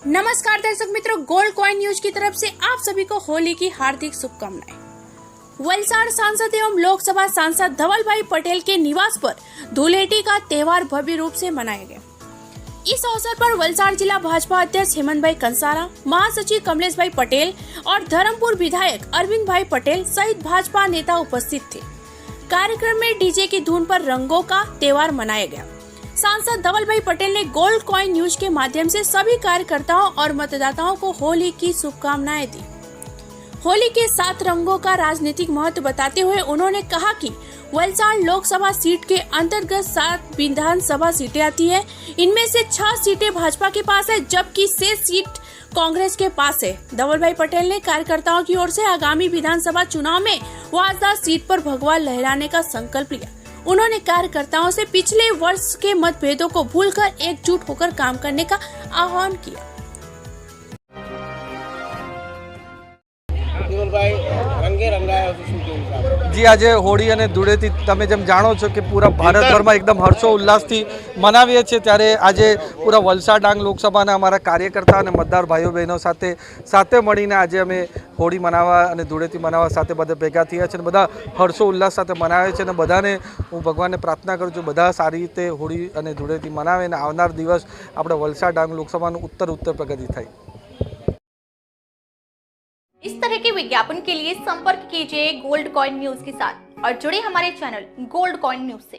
नमस्कार दर्शक मित्रों, गोल्ड कॉइन न्यूज की तरफ से आप सभी को होली की हार्दिक शुभकामनाएं। वलसाड़ सांसद एवं लोकसभा सांसद धवल भाई पटेल के निवास पर धूलेटी का त्योहार भव्य रूप से मनाया गया। इस अवसर पर वलसाड़ जिला भाजपा अध्यक्ष हेमंत भाई कंसारा, महासचिव कमलेश भाई पटेल और धर्मपुर विधायक अरविंद भाई पटेल सहित भाजपा नेता उपस्थित थे। कार्यक्रम में डीजे की धुन पर रंगों का त्योहार मनाया गया। सांसद धवल भाई पटेल ने गोल्ड कॉइन न्यूज के माध्यम से सभी कार्यकर्ताओं और मतदाताओं को होली की शुभकामनाएं दी। होली के 7 रंगों का राजनीतिक महत्व बताते हुए उन्होंने कहा कि वलसाड़ लोकसभा सीट के अंतर्गत 7 विधानसभा सीटें आती है। इनमें से 6 सीटें भाजपा के पास है, जबकि 6 सीट कांग्रेस के पास है। धवल भाई पटेल ने कार्यकर्ताओं की ओर से आगामी विधानसभा चुनाव में वाजदा सीट पर भगवा लहराने का संकल्प लिया। उन्होंने कार्यकर्ताओं से पिछले वर्ष के मतभेदों को भूलकर एकजुट होकर काम करने का आह्वान किया। जी, आज होળી અને ધૂળેટી તમે જેમ જાણો છો કે પૂરા ભારતભરમાં એકદમ હર્ષોલ્લાસથી મનાવીએ છીએ, ત્યારે આજે પૂરા વલસાડ ડાંગ લોકસભાના અમારા કાર્યકર્તા અને મતદાર ભાઈઓ બહેનો સાથે મળીને આજે અમે હોળી મનાવવા અને ધૂળેટી મનાવવા સાથે બધા ભેગા થયા છે અને બધા હર્ષોલ્લાસ સાથે મનાવે છે અને બધાને હું ભગવાનને પ્રાર્થના કરું છું બધા સારી રીતે હોળી અને ધૂળેટી મનાવે અને આવનાર દિવસ આપણે વલસાડ ડાંગ લોકસભાનું उत्तर प्रगति થાય। इस तरह के विज्ञापन के लिए संपर्क कीजिए गोल्ड कॉइन न्यूज के साथ और जुड़े हमारे चैनल गोल्ड कॉइन न्यूज से।